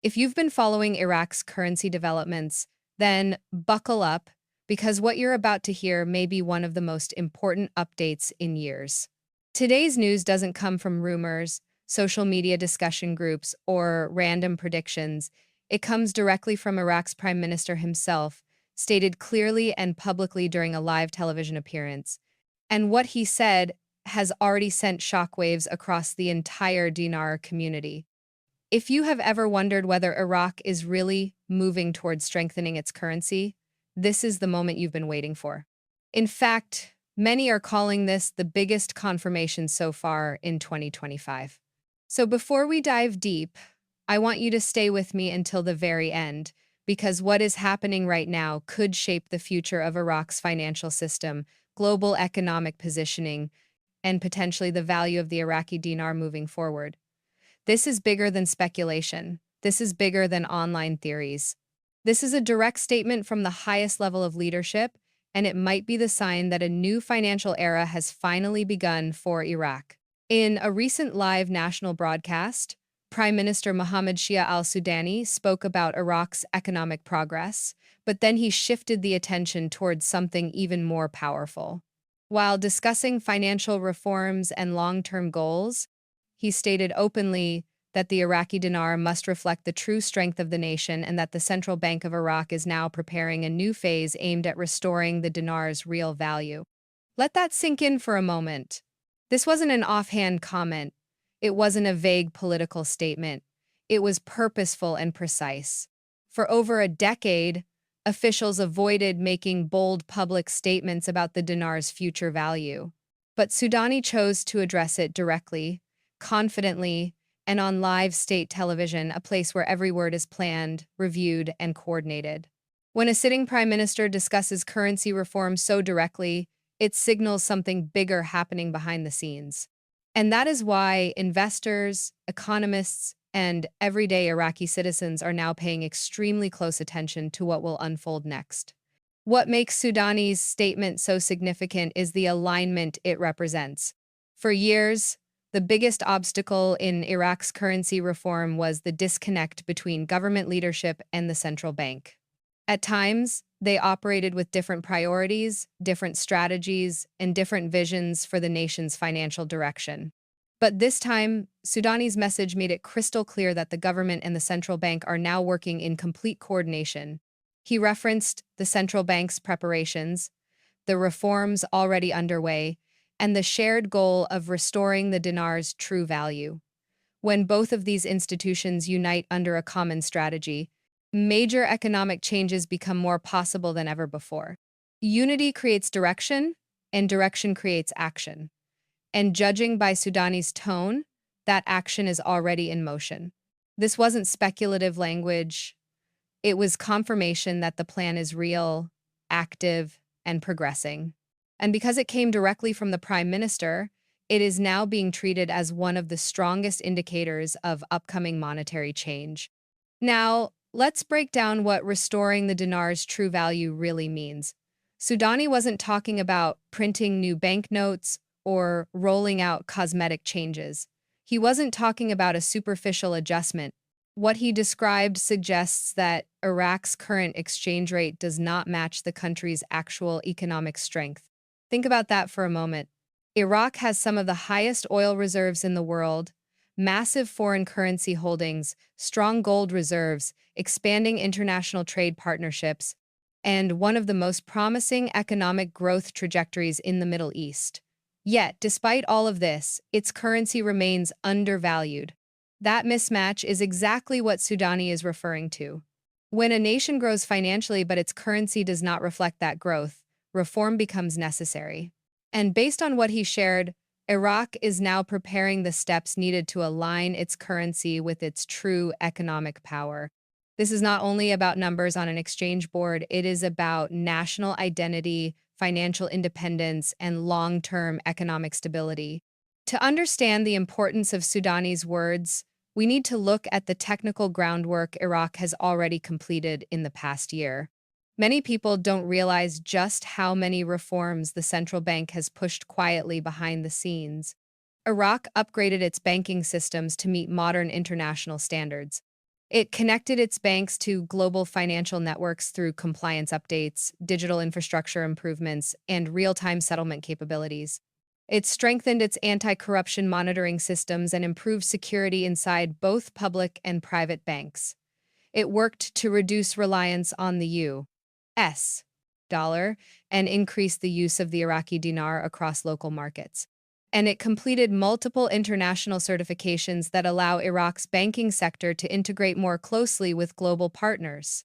If you've been following Iraq's currency developments, then buckle up because what you're about to hear may be one of the most important updates in years. Today's news doesn't come from rumors, social media discussion groups, or random predictions. It comes directly from Iraq's prime minister himself, stated clearly and publicly during a live television appearance. And what he said has already sent shockwaves across the entire Dinar community. If you have ever wondered whether Iraq is really moving towards strengthening its currency, this is the moment you've been waiting for. In fact, many are calling this the biggest confirmation so far in 2025. So before we dive deep, I want you to stay with me until the very end, because what is happening right now could shape the future of Iraq's financial system, global economic positioning, and potentially the value of the Iraqi dinar moving forward. This is bigger than speculation. This is bigger than online theories. This is a direct statement from the highest level of leadership, and it might be the sign that a new financial era has finally begun for Iraq. In a recent live national broadcast, Prime Minister Mohammed Shia al-Sudani spoke about Iraq's economic progress, but then he shifted the attention towards something even more powerful. While discussing financial reforms and long-term goals, he stated openly that the Iraqi dinar must reflect the true strength of the nation and that the Central Bank of Iraq is now preparing a new phase aimed at restoring the dinar's real value. Let that sink in for a moment. This wasn't an offhand comment. It wasn't a vague political statement. It was purposeful and precise. For over a decade, officials avoided making bold public statements about the dinar's future value. But Sudani chose to address it directly, confidently, and on live state television, a place where every word is planned, reviewed, and coordinated. When a sitting prime minister discusses currency reform so directly, it signals something bigger happening behind the scenes. And that is why investors, economists, and everyday Iraqi citizens are now paying extremely close attention to what will unfold next. What makes Sudani's statement so significant is the alignment it represents. For years, the biggest obstacle in Iraq's currency reform was the disconnect between government leadership and the central bank. At times, they operated with different priorities, different strategies, and different visions for the nation's financial direction. But this time, Sudani's message made it crystal clear that the government and the central bank are now working in complete coordination. He referenced the central bank's preparations, the reforms already underway, and the shared goal of restoring the dinar's true value. When both of these institutions unite under a common strategy, major economic changes become more possible than ever before. Unity creates direction, and direction creates action. And judging by Sudani's tone, that action is already in motion. This wasn't speculative language. It was confirmation that the plan is real, active, and progressing. And because it came directly from the prime minister, it is now being treated as one of the strongest indicators of upcoming monetary change. Now, let's break down what restoring the dinar's true value really means. Sudani wasn't talking about printing new banknotes or rolling out cosmetic changes. He wasn't talking about a superficial adjustment. What he described suggests that Iraq's current exchange rate does not match the country's actual economic strength. Think about that for a moment. Iraq has some of the highest oil reserves in the world, massive foreign currency holdings, strong gold reserves, expanding international trade partnerships, and one of the most promising economic growth trajectories in the Middle East. Yet, despite all of this, its currency remains undervalued. That mismatch is exactly what Sudani is referring to. When a nation grows financially but its currency does not reflect that growth, reform becomes necessary. And based on what he shared, Iraq is now preparing the steps needed to align its currency with its true economic power. This is not only about numbers on an exchange board, it is about national identity, financial independence, and long-term economic stability. To understand the importance of Sudani's words, we need to look at the technical groundwork Iraq has already completed in the past year. Many people don't realize just how many reforms the central bank has pushed quietly behind the scenes. Iraq upgraded its banking systems to meet modern international standards. It connected its banks to global financial networks through compliance updates, digital infrastructure improvements, and real-time settlement capabilities. It strengthened its anti-corruption monitoring systems and improved security inside both public and private banks. It worked to reduce reliance on the U.S. dollar and increase the use of the Iraqi dinar across local markets. And it completed multiple international certifications that allow Iraq's banking sector to integrate more closely with global partners.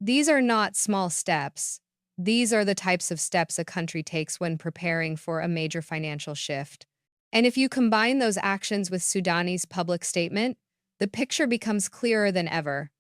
These are not small steps. These are the types of steps a country takes when preparing for a major financial shift. And if you combine those actions with Sudani's public statement, the picture becomes clearer than ever.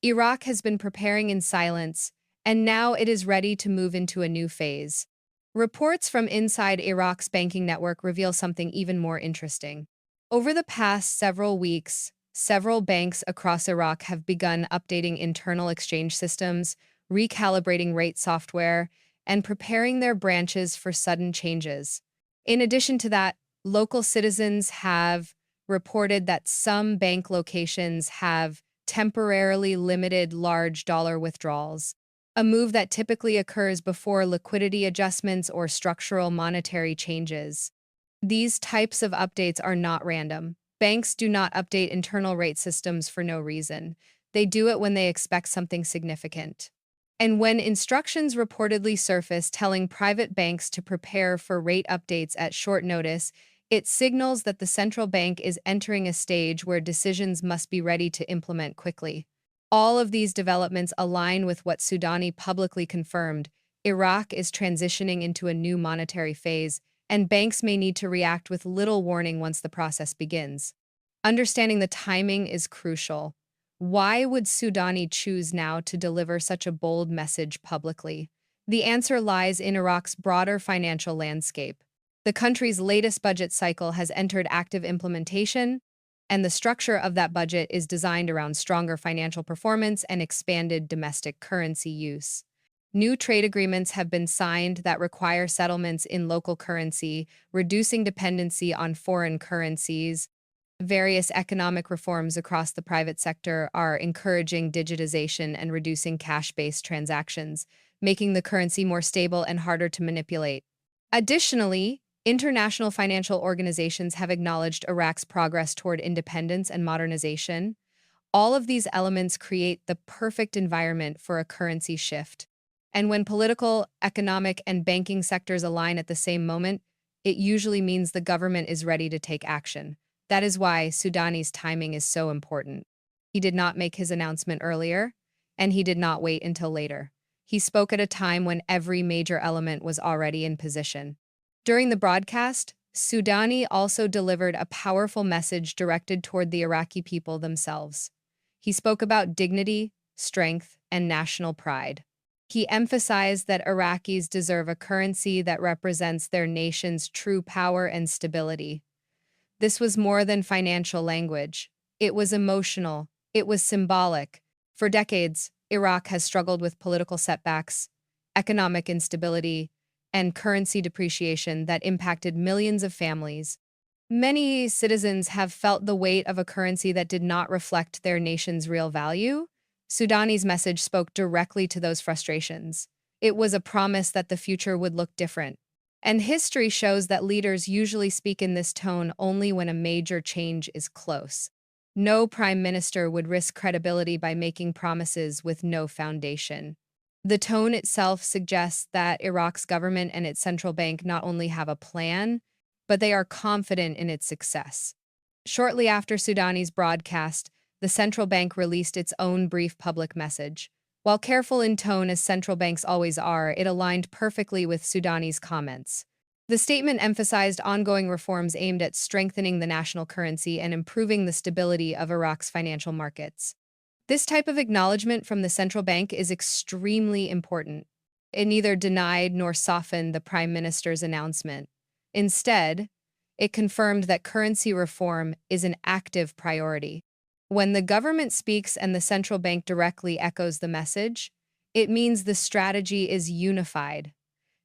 Iraq has been preparing in silence, and now it is ready to move into a new phase. Reports from inside Iraq's banking network reveal something even more interesting. Over the past several weeks, several banks across Iraq have begun updating internal exchange systems, recalibrating rate software, and preparing their branches for sudden changes. In addition to that, local citizens have reported that some bank locations have temporarily limited large dollar withdrawals, a move that typically occurs before liquidity adjustments or structural monetary changes. These types of updates are not random. Banks do not update internal rate systems for no reason. They do it when they expect something significant. And when instructions reportedly surface telling private banks to prepare for rate updates at short notice, it signals that the central bank is entering a stage where decisions must be ready to implement quickly. All of these developments align with what Sudani publicly confirmed. Iraq is transitioning into a new monetary phase, and banks may need to react with little warning once the process begins. Understanding the timing is crucial. Why would Sudani choose now to deliver such a bold message publicly? The answer lies in Iraq's broader financial landscape. The country's latest budget cycle has entered active implementation, and the structure of that budget is designed around stronger financial performance and expanded domestic currency use. New trade agreements have been signed that require settlements in local currency, reducing dependency on foreign currencies. Various economic reforms across the private sector are encouraging digitization and reducing cash-based transactions, making the currency more stable and harder to manipulate. Additionally, international financial organizations have acknowledged Iraq's progress toward independence and modernization. All of these elements create the perfect environment for a currency shift. And when political, economic, and banking sectors align at the same moment, it usually means the government is ready to take action. That is why Sudani's timing is so important. He did not make his announcement earlier, and he did not wait until later. He spoke at a time when every major element was already in position. During the broadcast, Sudani also delivered a powerful message directed toward the Iraqi people themselves. He spoke about dignity, strength, and national pride. He emphasized that Iraqis deserve a currency that represents their nation's true power and stability. This was more than financial language. It was emotional. It was symbolic. For decades, Iraq has struggled with political setbacks, economic instability, and currency depreciation that impacted millions of families. Many citizens have felt the weight of a currency that did not reflect their nation's real value. Sudani's message spoke directly to those frustrations. It was a promise that the future would look different. And history shows that leaders usually speak in this tone only when a major change is close. No prime minister would risk credibility by making promises with no foundation. The tone itself suggests that Iraq's government and its central bank not only have a plan, but they are confident in its success. Shortly after Sudani's broadcast, the central bank released its own brief public message. While careful in tone as central banks always are, it aligned perfectly with Sudani's comments. The statement emphasized ongoing reforms aimed at strengthening the national currency and improving the stability of Iraq's financial markets. This type of acknowledgement from the central bank is extremely important. It neither denied nor softened the prime minister's announcement. Instead, it confirmed that currency reform is an active priority. When the government speaks and the central bank directly echoes the message, it means the strategy is unified.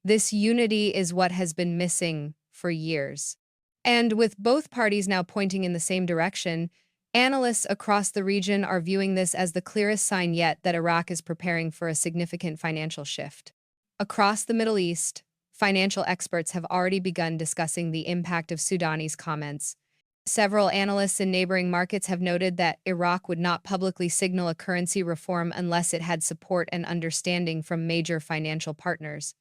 This unity is what has been missing for years. And with both parties now pointing in the same direction, Analysts across the region are viewing this as the clearest sign yet that Iraq is preparing for a significant financial shift. Across the Middle East, financial experts have already begun discussing the impact of Sudani's comments. Several analysts in neighboring markets have noted that Iraq would not publicly signal a currency reform unless it had support and understanding from major financial partners.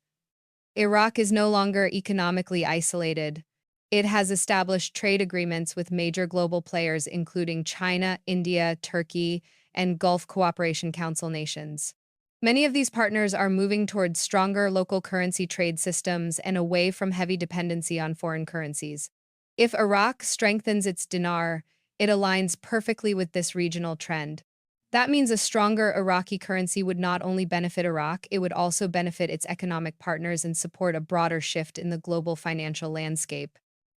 Iraq is no longer economically isolated. It has established trade agreements with major global players, including China, India, Turkey, and Gulf Cooperation Council nations. Many of these partners are moving towards stronger local currency trade systems and away from heavy dependency on foreign currencies. If Iraq strengthens its dinar, it aligns perfectly with this regional trend. That means a stronger Iraqi currency would not only benefit Iraq, it would also benefit its economic partners and support a broader shift in the global financial landscape.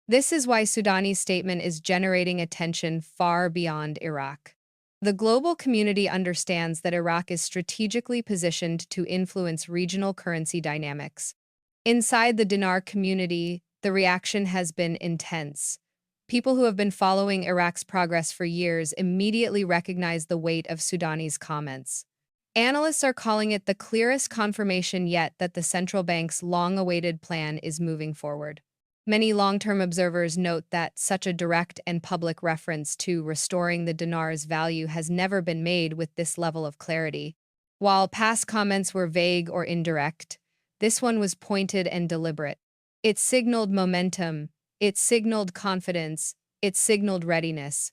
This is why Sudani's statement is generating attention far beyond Iraq. The global community understands that Iraq is strategically positioned to influence regional currency dynamics. Inside the dinar community, the reaction has been intense. People who have been following Iraq's progress for years immediately recognize the weight of Sudani's comments. Analysts are calling it the clearest confirmation yet that the central bank's long-awaited plan is moving forward. Many long-term observers note that such a direct and public reference to restoring the dinar's value has never been made with this level of clarity. While past comments were vague or indirect, this one was pointed and deliberate. It signaled momentum, it signaled confidence, it signaled readiness.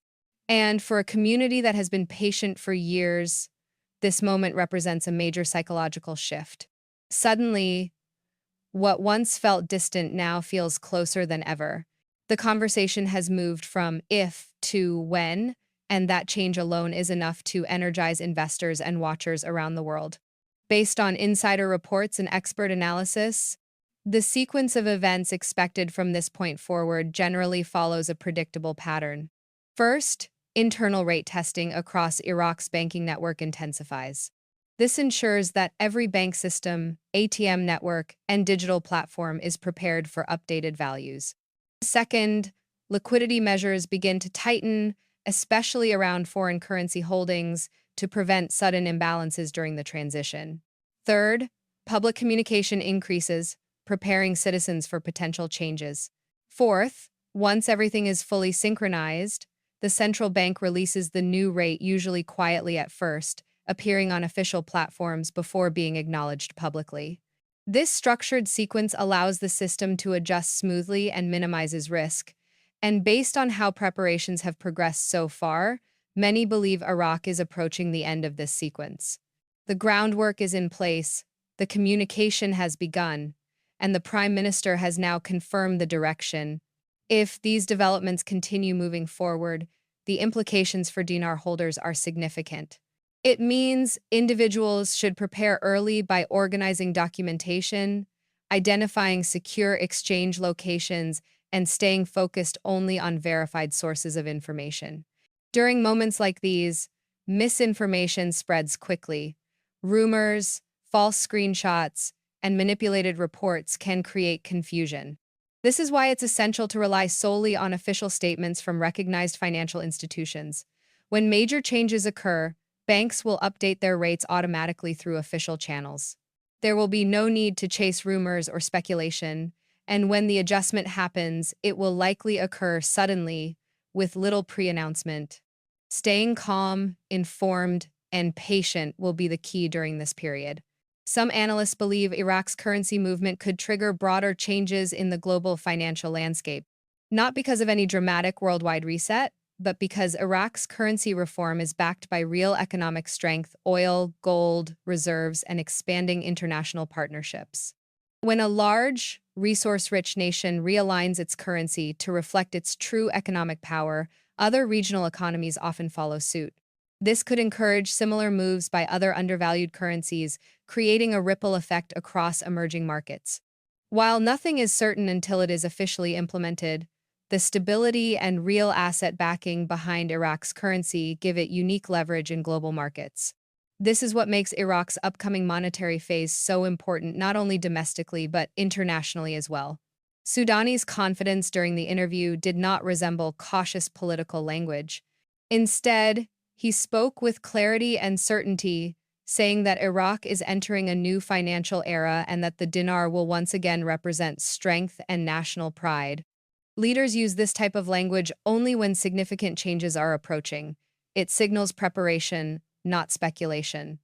And for a community that has been patient for years, this moment represents a major psychological shift. Suddenly, what once felt distant now feels closer than ever. The conversation has moved from if to when, and that change alone is enough to energize investors and watchers around the world. Based on insider reports and expert analysis, the sequence of events expected from this point forward generally follows a predictable pattern. First, internal rate testing across Iraq's banking network intensifies. This ensures that every bank system, ATM network, and digital platform is prepared for updated values. Second, liquidity measures begin to tighten, especially around foreign currency holdings, to prevent sudden imbalances during the transition. Third, public communication increases, preparing citizens for potential changes. Fourth, once everything is fully synchronized, the central bank releases the new rate usually quietly at first, appearing on official platforms before being acknowledged publicly. This structured sequence allows the system to adjust smoothly and minimizes risk. And based on how preparations have progressed so far, many believe Iraq is approaching the end of this sequence. The groundwork is in place, the communication has begun, and the Prime Minister has now confirmed the direction. If these developments continue moving forward, the implications for dinar holders are significant. It means individuals should prepare early by organizing documentation, identifying secure exchange locations, and staying focused only on verified sources of information. During moments like these, misinformation spreads quickly. Rumors, false screenshots, and manipulated reports can create confusion. This is why it's essential to rely solely on official statements from recognized financial institutions. When major changes occur, banks will update their rates automatically through official channels. There will be no need to chase rumors or speculation, and when the adjustment happens, it will likely occur suddenly, with little pre-announcement. Staying calm, informed, and patient will be the key during this period. Some analysts believe Iraq's currency movement could trigger broader changes in the global financial landscape, not because of any dramatic worldwide reset, but because Iraq's currency reform is backed by real economic strength, oil, gold, reserves, and expanding international partnerships. When a large, resource-rich nation realigns its currency to reflect its true economic power, other regional economies often follow suit. This could encourage similar moves by other undervalued currencies, creating a ripple effect across emerging markets. While nothing is certain until it is officially implemented, the stability and real asset backing behind Iraq's currency give it unique leverage in global markets. This is what makes Iraq's upcoming monetary phase so important, not only domestically but internationally as well. Sudani's confidence during the interview did not resemble cautious political language. Instead, he spoke with clarity and certainty, saying that Iraq is entering a new financial era and that the dinar will once again represent strength and national pride. Leaders use this type of language only when significant changes are approaching. It signals preparation, not speculation.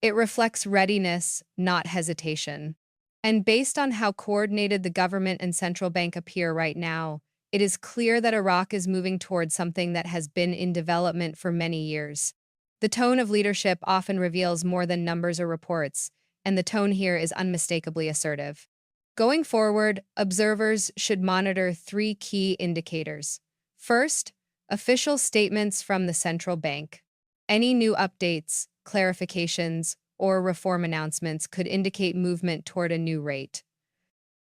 It reflects readiness, not hesitation. And based on how coordinated the government and central bank appear right now, it is clear that Iraq is moving towards something that has been in development for many years. The tone of leadership often reveals more than numbers or reports, and the tone here is unmistakably assertive. Going forward, observers should monitor three key indicators. First, official statements from the central bank. Any new updates, clarifications, or reform announcements could indicate movement toward a new rate.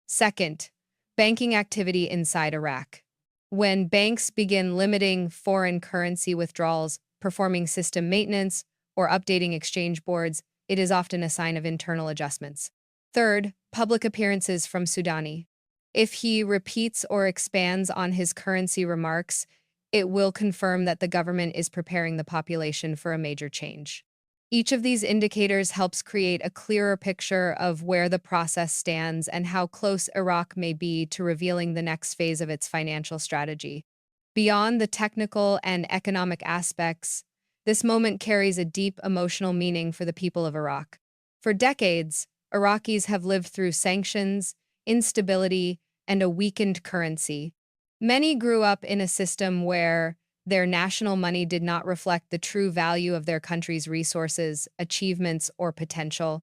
Second, banking activity inside Iraq. When banks begin limiting foreign currency withdrawals, performing system maintenance, or updating exchange boards, it is often a sign of internal adjustments. Third, public appearances from Sudani. If he repeats or expands on his currency remarks, it will confirm that the government is preparing the population for a major change. Each of these indicators helps create a clearer picture of where the process stands and how close Iraq may be to revealing the next phase of its financial strategy. Beyond the technical and economic aspects, this moment carries a deep emotional meaning for the people of Iraq. For decades, Iraqis have lived through sanctions, instability, and a weakened currency. Many grew up in a system where their national money did not reflect the true value of their country's resources, achievements, or potential.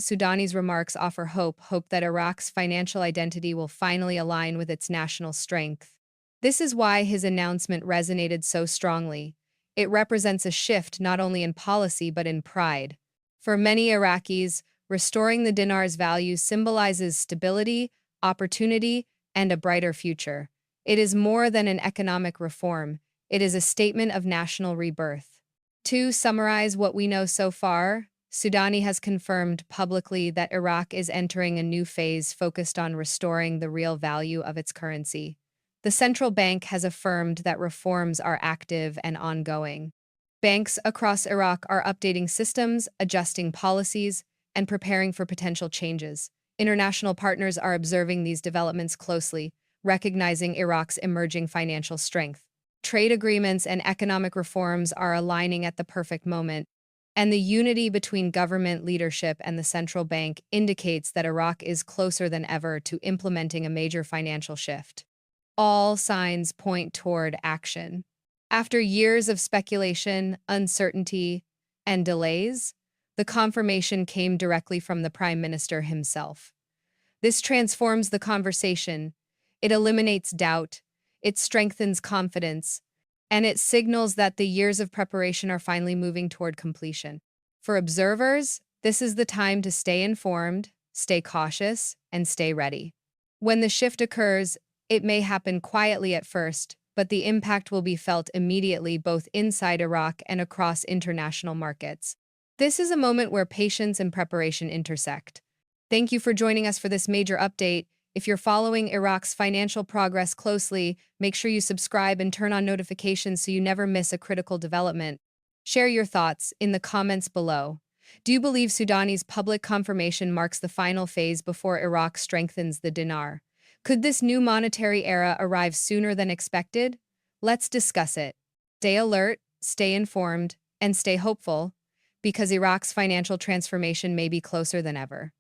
Sudani's remarks offer hope that Iraq's financial identity will finally align with its national strength. This is why his announcement resonated so strongly. It represents a shift not only in policy but in pride. For many Iraqis, restoring the dinar's value symbolizes stability, opportunity, and a brighter future. It is more than an economic reform. It is a statement of national rebirth. To summarize what we know so far, Sudani has confirmed publicly that Iraq is entering a new phase focused on restoring the real value of its currency. The central bank has affirmed that reforms are active and ongoing. Banks across Iraq are updating systems, adjusting policies, and preparing for potential changes. International partners are observing these developments closely, recognizing Iraq's emerging financial strength. Trade agreements and economic reforms are aligning at the perfect moment, and the unity between government leadership and the central bank indicates that Iraq is closer than ever to implementing a major financial shift. All signs point toward action. After years of speculation, uncertainty, and delays, the confirmation came directly from the Prime Minister himself. This transforms the conversation. It eliminates doubt, it strengthens confidence, and it signals that the years of preparation are finally moving toward completion. For observers, this is the time to stay informed, stay cautious, and stay ready. When the shift occurs, it may happen quietly at first, but the impact will be felt immediately both inside Iraq and across international markets. This is a moment where patience and preparation intersect. Thank you for joining us for this major update. If you're following Iraq's financial progress closely, make sure you subscribe and turn on notifications so you never miss a critical development. Share your thoughts in the comments below. Do you believe Sudani's public confirmation marks the final phase before Iraq strengthens the dinar? Could this new monetary era arrive sooner than expected? Let's discuss it. Stay alert, stay informed, and stay hopeful, because Iraq's financial transformation may be closer than ever.